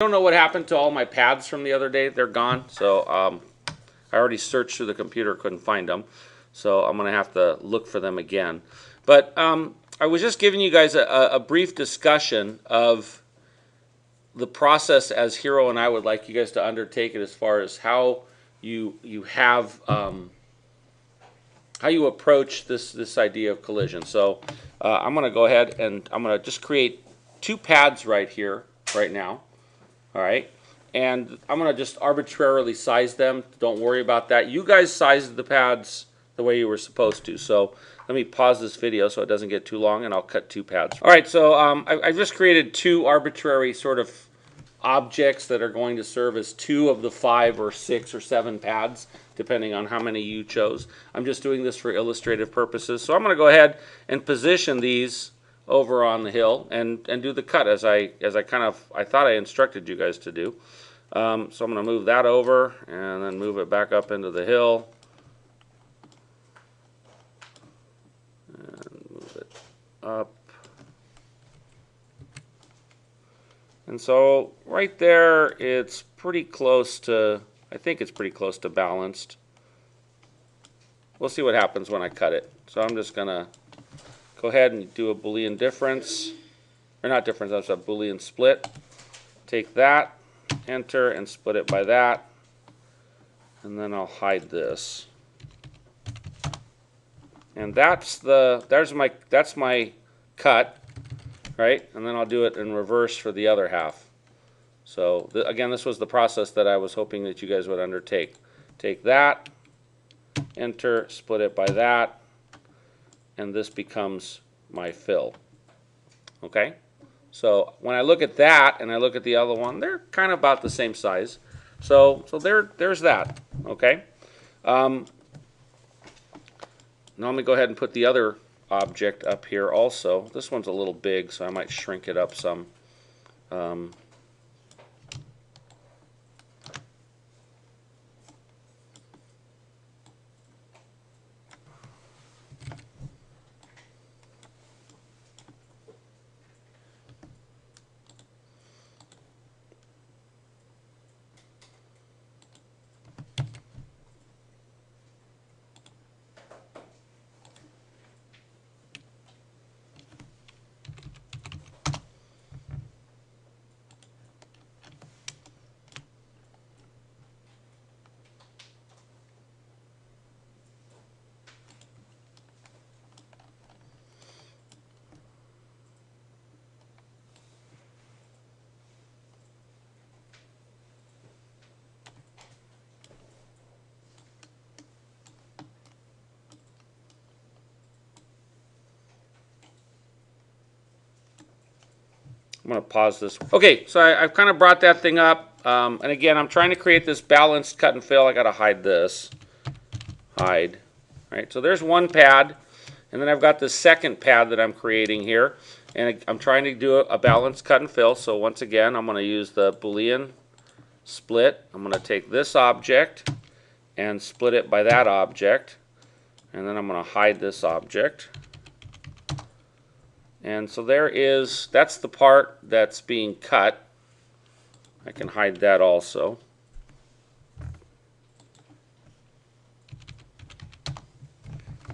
I don't know what happened to all my pads from the other day. They're gone. So I already searched through the computer, couldn't find them. So I'm going to have to look for them again. But I was just giving you guys a brief discussion of the process as Hero and I would like you guys to undertake it as far as how you have how you approach this idea of collision. So I'm going to go ahead and I'm going to just create 2 pads right here, right now. All right, and I'm going to just arbitrarily size them. Don't worry about that. You guys sized the pads the way you were supposed to. So let me pause this video so it doesn't get too long, and I'll cut 2 pads. All right, so I just created 2 arbitrary sort of objects that are going to serve as 2 of the 5 or 6 or 7 pads, depending on how many you chose. I'm just doing this for illustrative purposes. So I'm going to go ahead and position these over on the hill and do the cut as I thought I instructed you guys to do. So I'm going to move that over and then move it back up into the hill and move it up. And so right there, it's pretty close to, I think it's pretty close to balanced. We'll see what happens when I cut it. So I'm just going to go ahead and do a Boolean difference, or not difference, that's a Boolean split. Take that, enter, and split it by that, and then I'll hide this. And that's my cut, right? And then I'll do it in reverse for the other half. So again, this was the process that I was hoping that you guys would undertake. Take that, enter, split it by that, and this becomes my fill. Okay? So when I look at that and I look at the other one, they're kind of about the same size. So there's that. Okay? Now let me go ahead and put the other object up here also. This one's a little big, so I might shrink it up some. I'm going to pause this. Okay, so I've kind of brought that thing up. And again, I'm trying to create this balanced cut and fill. I got to hide this. Hide. Right, so there's one pad. And then I've got the second pad that I'm creating here. And I'm trying to do a balanced cut and fill. So once again, I'm going to use the Boolean split. I'm going to take this object and split it by that object. And then I'm going to hide this object. And so that's the part that's being cut. I can hide that also.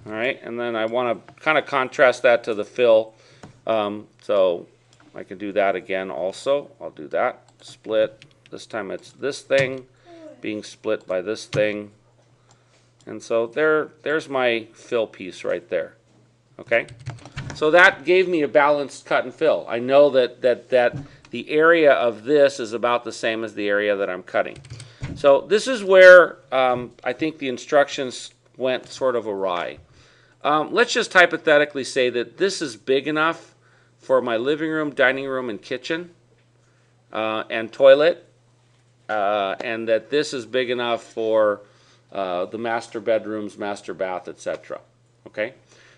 All right, and then I want to kind of contrast that to the fill. So I can do that again also. I'll do that. Split. This time it's this thing being split by this thing. And so there's my fill piece right there. Okay? So that gave me a balanced cut and fill. I know that the area of this is about the same as the area that I'm cutting. So this is where I think the instructions went sort of awry. Let's just hypothetically say that this is big enough for my living room, dining room, and kitchen and toilet, and that this is big enough for the master bedrooms, master bath, etc. Okay?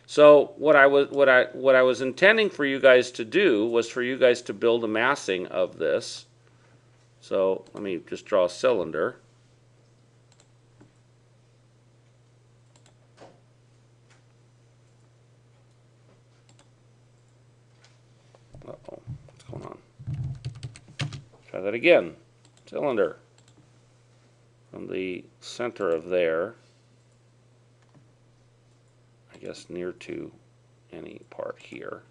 So what I was intending for you guys to do was for you guys to build a massing of this. So let me just draw a cylinder. Uh-oh, what's going on? Try that again. Cylinder. From the center of there, I guess near to any part here.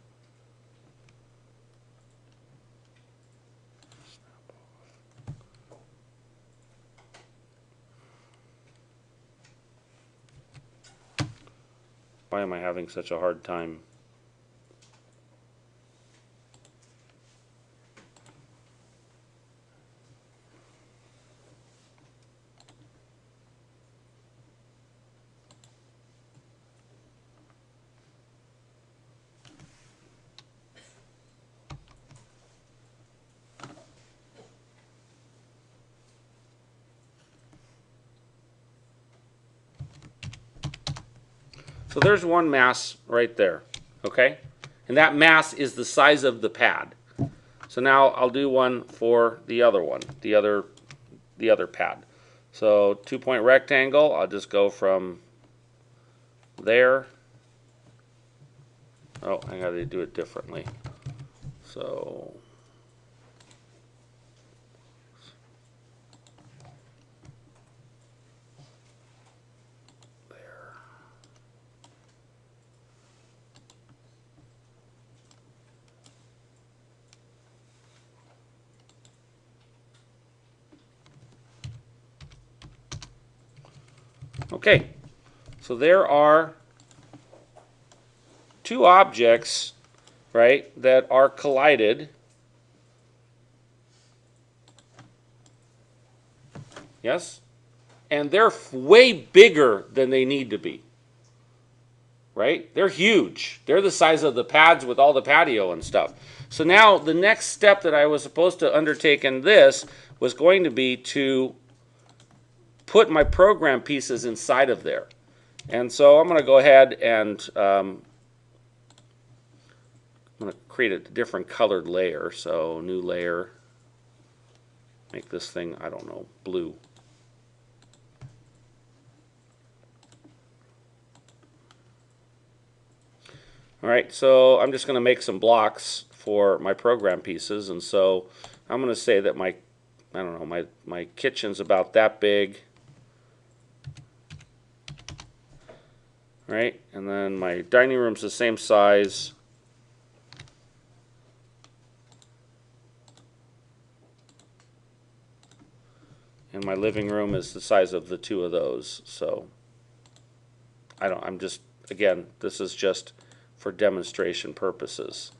Why am I having such a hard time? So there's one mass right there, okay? And that mass is the size of the pad. So now I'll do one for the other one, the other pad. So 2-point rectangle, I'll just go from there. Oh, I gotta do it differently. So there. Okay, so there are two objects, right, that are collided. Yes? And they're way bigger than they need to be. Right? They're huge. They're the size of the pads with all the patio and stuff. So now the next step that I was supposed to undertake in this was going to be to put my program pieces inside of there. And so I'm going to go ahead and I'm going to create a different colored layer. So new layer. Make this thing, I don't know, blue. All right, so I'm just going to make some blocks for my program pieces, and so I'm going to say that my, I don't know, my kitchen's about that big, right? And then my dining room's the same size. And my living room is the size of the two of those. So I'm just, again, this is just for demonstration purposes.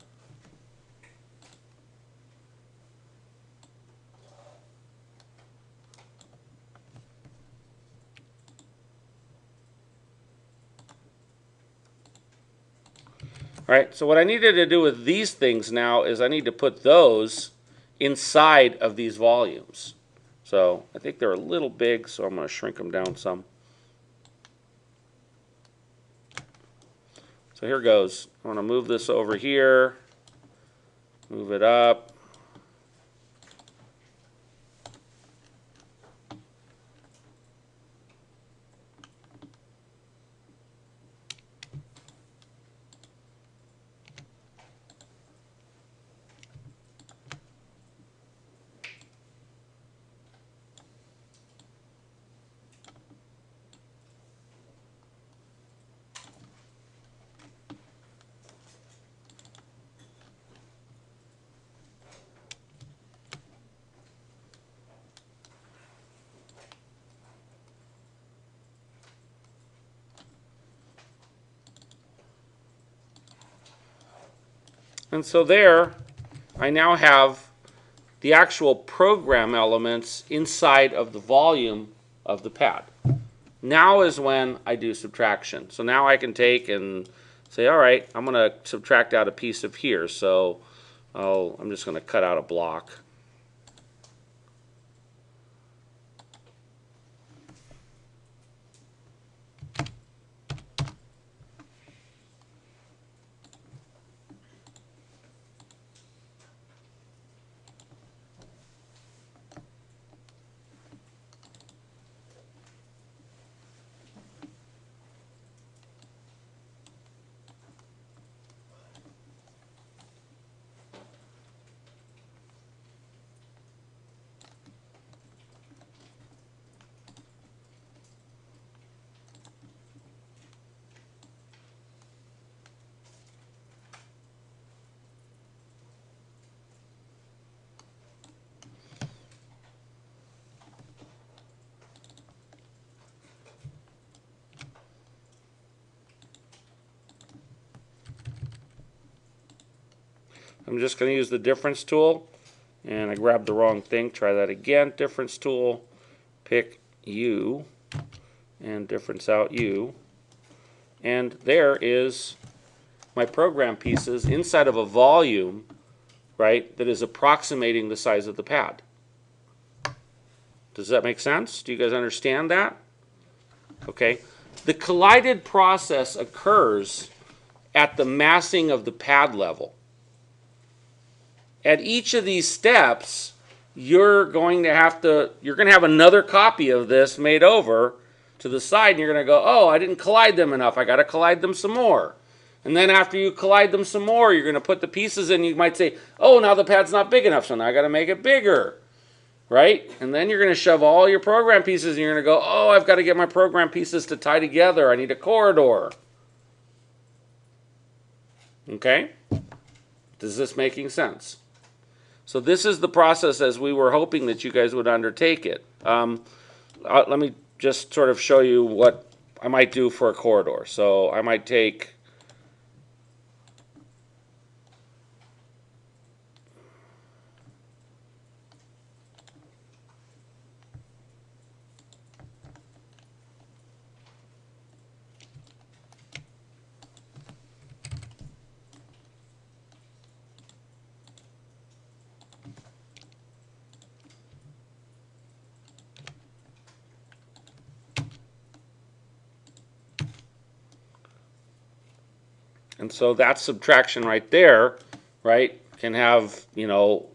All right, so what I needed to do with these things now is I need to put those inside of these volumes. So I think they're a little big, so I'm going to shrink them down some. So here goes. I want to move this over here, move it up. And so there, I now have the actual program elements inside of the volume of the pad. Now is when I do subtraction. So now I can take and say, all right, I'm going to subtract out a piece of here. So I'm just going to cut out a block. I'm just going to use the difference tool, and I grabbed the wrong thing. Try that again. Difference tool, pick U, and difference out U. And there is my program pieces inside of a volume, right, that is approximating the size of the pad. Does that make sense? Do you guys understand that? Okay. The collided process occurs at the massing of the pad level. At each of these steps, you're going to have another copy of this made over to the side, and you're going to go, oh, I didn't collide them enough. I got to collide them some more. And then after you collide them some more, you're going to put the pieces in. You might say, oh, now the pad's not big enough, so now I got to make it bigger. Right? And then you're going to shove all your program pieces, and you're going to go, oh, I've got to get my program pieces to tie together. I need a corridor. Okay? Is this making sense? So this is the process as we were hoping that you guys would undertake it. Let me just sort of show you what I might do for a corridor. So I might take and so that subtraction right there, right, can have, you know,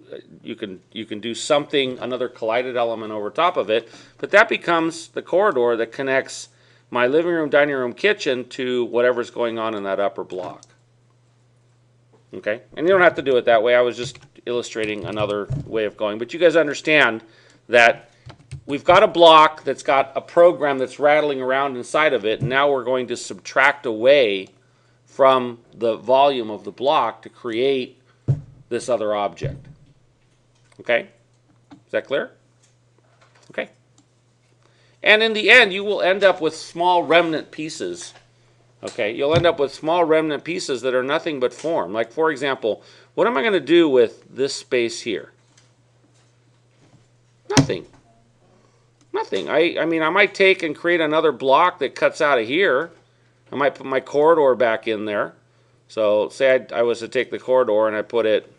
you can do something, another collided element over top of it, but that becomes the corridor that connects my living room, dining room, kitchen to whatever's going on in that upper block. Okay, and you don't have to do it that way. I was just illustrating another way of going, but you guys understand that we've got a block that's got a program that's rattling around inside of it, and now we're going to subtract away from the volume of the block to create this other object. Okay? Is that clear? Okay. And in the end, you will end up with small remnant pieces. Okay? You'll end up with small remnant pieces that are nothing but form. Like, for example, what am I going to do with this space here? Nothing. Nothing. I mean, I might take and create another block that cuts out of here. I might put my corridor back in there. So say I was to take the corridor and I put it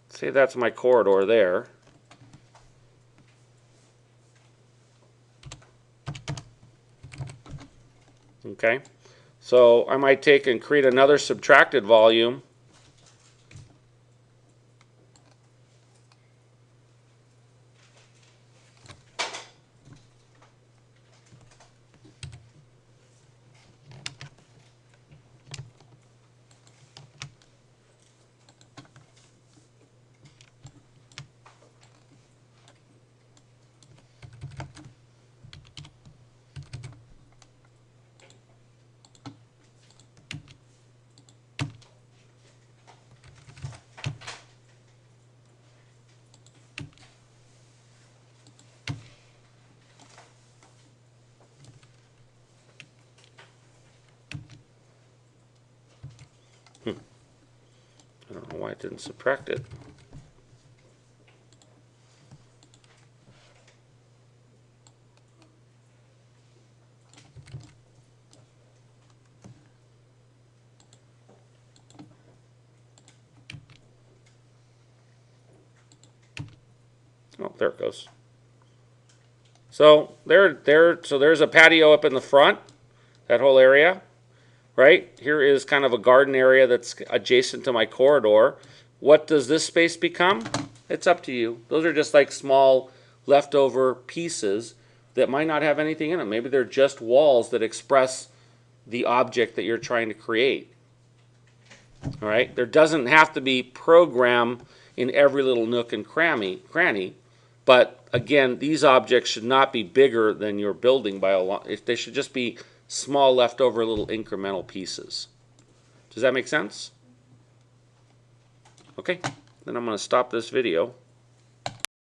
say that's my corridor there. Okay. So I might take and create another subtracted volume. I don't know why it didn't subtract it. Oh, there it goes. So there's a patio up in the front, that whole area. Right? Here is kind of a garden area that's adjacent to my corridor. What does this space become? It's up to you. Those are just like small leftover pieces that might not have anything in them. Maybe they're just walls that express the object that you're trying to create. All right? There doesn't have to be program in every little nook and cranny, but again, these objects should not be bigger than your building by a lot. They should just be small leftover little incremental pieces. Does that make sense? Okay, then I'm going to stop this video.